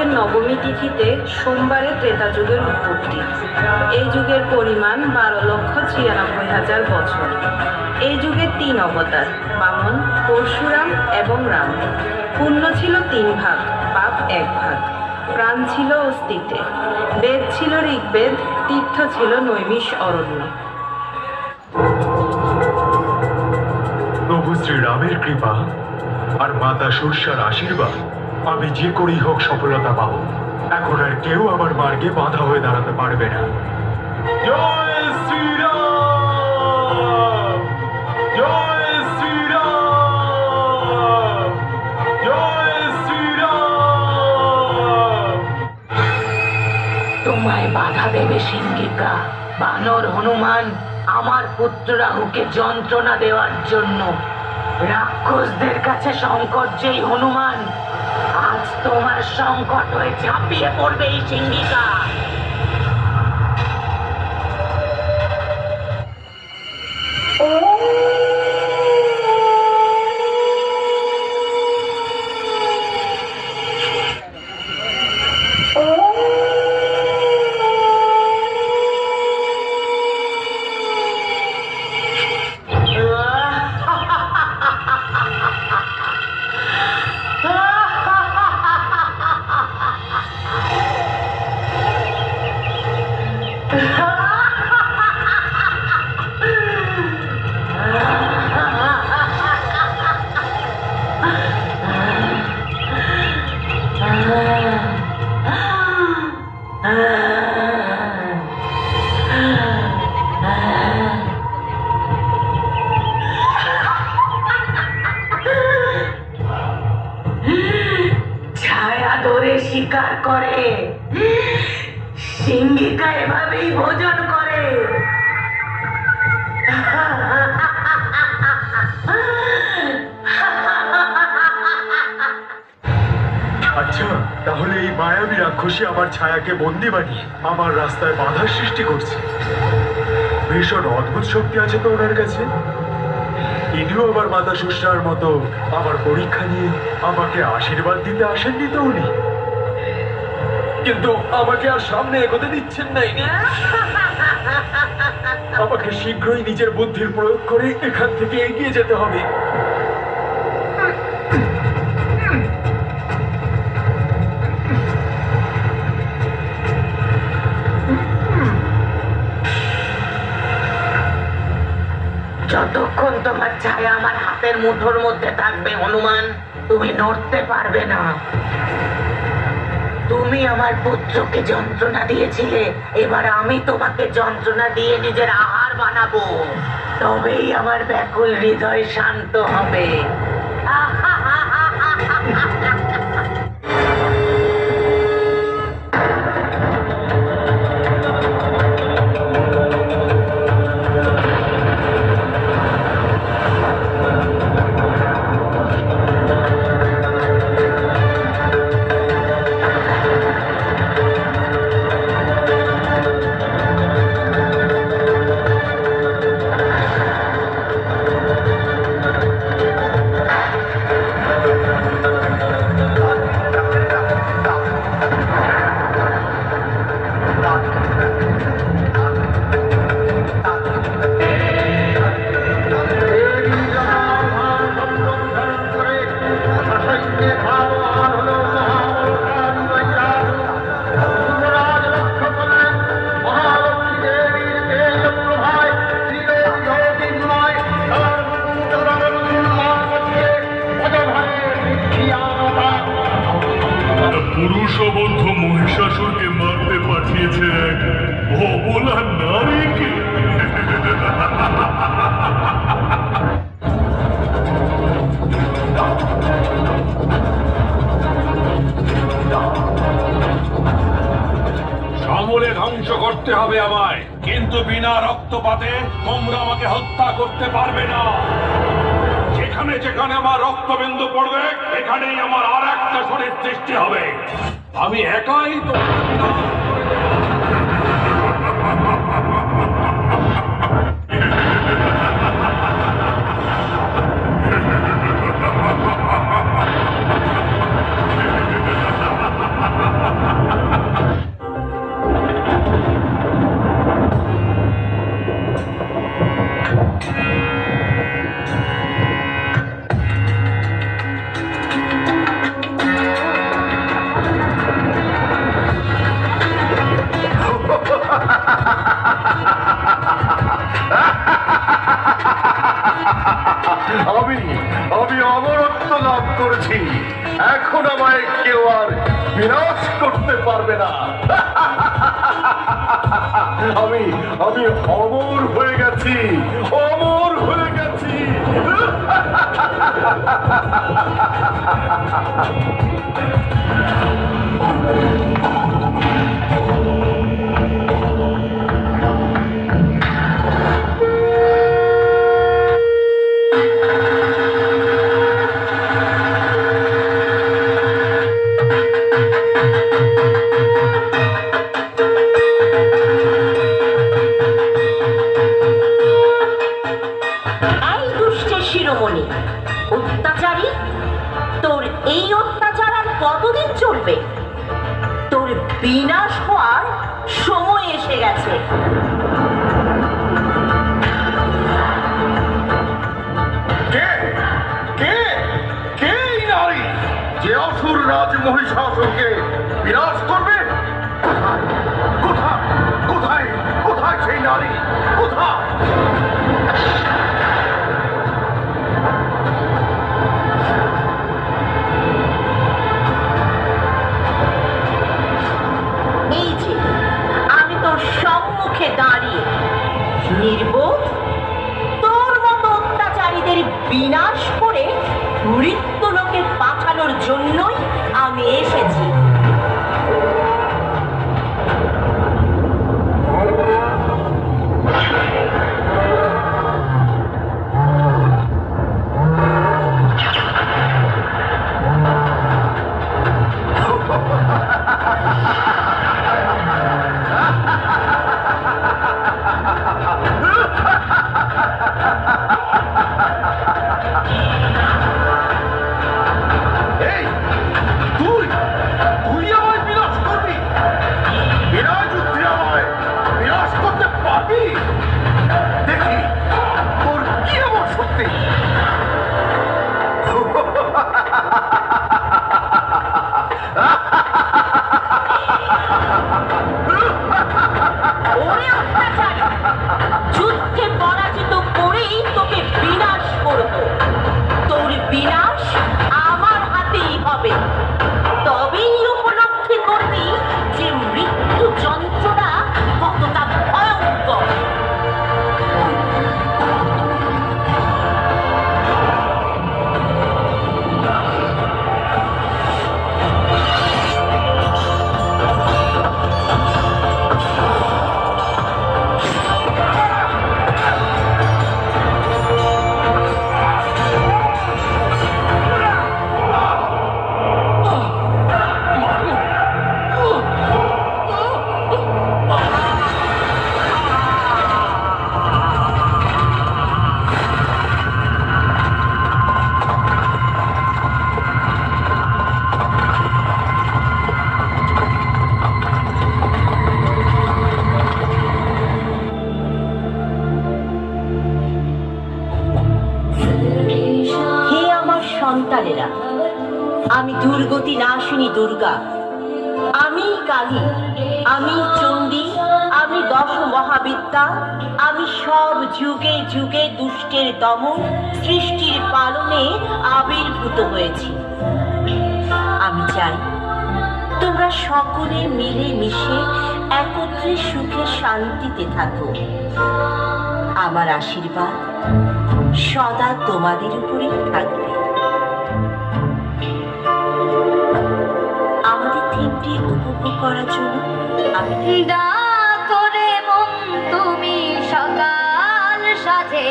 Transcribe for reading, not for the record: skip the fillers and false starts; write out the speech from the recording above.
বৈশাখের নবমী তিথিতে সোমবারে ত্রেতা যুগের উৎপত্তি। এই যুগের পরিমাণ 12,96,000 বছর। এই যুগে 3 অবতার, বামন, পরশুরাম এবং রাম। পুণ্য ছিল 3 ভাগ, পাপ 1 ভাগ। প্রাণ ছিল অস্তিত্বে, বেদ ছিল ঋগ্বেদ, তীর্থ ছিল নৈমিষ অরণ্য। প্রভু শ্রীরামের কৃপা আর মাতা সূর্যার আশীর্বাদ আমি যে করেই হোক সফলতা পাবো। এখন আর কেউ আমার মার্গে বাধা হয়ে দাঁড়াতে পারবে না। জয় শ্রীরাম! জয় শ্রীরাম! জয় শ্রীরাম! তোমায় বাধা দেবে সিংহিকা, বানর হনুমান আমার পুত্র রাহুকে যন্ত্রণা দেওয়ার জন্য। রাক্ষসদের কাছে সংকট যেই হনুমান, আজ তোমার সংকট হয়ে ঝাঁপিয়ে পড়বে এই সিংহিকা। ছায়া ধরে শিকার করে, সিংহিকা এভাবেই ভোজন করে। আচ্ছা, তাহলে এই মায়াবী রাক্ষসী আমার ছায়াকে বন্দি বানিয়ে আমার রাস্তায় বাধার সৃষ্টি করছে। ভীষণ অদ্ভুত শক্তি আছে তো ওনার কাছে। ইনিও আবার মাতা সুশ্রার মতো আমার পরীক্ষা নিয়ে আমাকে আশীর্বাদ দিতে আসেননি তো উনি। কিন্তু আমাকে আর সামনে এগোতে দিচ্ছেন না ইনি। আমাকে শীঘ্রই নিজের বুদ্ধির প্রয়োগ করে এখান থেকে এগিয়ে যেতে হবে। যতক্ষণ তোমার ছায়া আমার হাতের মুঠোর মধ্যে থাকবে হনুমান, তুমি নড়তে পারবে না। তুমি আমার পুত্রকে যন্ত্রণা দিয়েছিলে, এবার আমি তোমাকে যন্ত্রণা দিয়ে নিজের আহার বানাবো। তবেই আমার ব্যাকুল হৃদয় শান্ত হবে। পুরুষবন্ধ মহিষাসুরকে মারতে পাঠিয়েছে এক অবলা নারীকে। সমূলে ধ্বংস করতে হবে আমায়, কিন্তু বিনা রক্তপাতে তোমরা আমাকে হত্যা করতে পারবে না। যেখানে যেখানে আমার রক্তবিন্দু পড়বে, এখানেই আমার আর একটা শরীর সৃষ্টি হবে। আমি একাই তোমাদের বিনাশ করে দেব। রাজত্ব লাভ করেছি, এখন আমায় কেউ আর বিনাশ করতে পারবে না। আমি আমি অমর হয়ে গেছি, অমর হয়ে গেছি। এই দুষ্টের শিরোমণি, অত্যাচারী, তোর এই অত্যাচার আর কতদিন চলবে? তোর বিনাশ হওয়ার সময় এসে গেছে। কে কে কে এই নারী যে অসুর রাজ মহিষাসুরকে বিনাশ করবে? কোথায় কোথায় কোথায় সেই নারী? কোথায়? এই যে আমি তোর সম্মুখে দাঁড়িয়ে, নির্বোধ, তোর মতো অত্যাচারীদের বিনাশ করে মৃত্যুলোকে পাঠানোর জন্যই আমি এসেছি। এই তুই তুই আমায় বিনাশ করবি? বিনা যুদ্ধে আমায় বিনাশ করতে পারবি? দেখি তোর কি এমন শক্তি। ওরে অত্যাচারী, যুদ্ধে পরাজিত করেই তোকে বিনাশ করব। তোর বিনাশ আমার হাতেই হবে। তবেই উপলব্ধি করবি যে মৃত্যু যন্ত্রণা কতটা ভয়ঙ্কর। হে আমার সন্তানেরা, আমি দুর্গতি নাশিনী দুর্গা, আমি কালী, আমি চণ্ডী, আমি দশ মহাবিদ্যা, আমি সব যুগে যুগে দুষ্টের দমন সৃষ্টির পালনে আবির্ভূত হয়েছি। আমি চাই তোমরা সকলে মিলে মিশে একত্রে সুখে শান্তিতে থাকো। আমার আশীর্বাদ সদা তোমাদের উপরেই থাকবে। আমাদের থিমটি উপভোগ করার জন্য আমি ডাকরে মন তুমি সকাল সাজে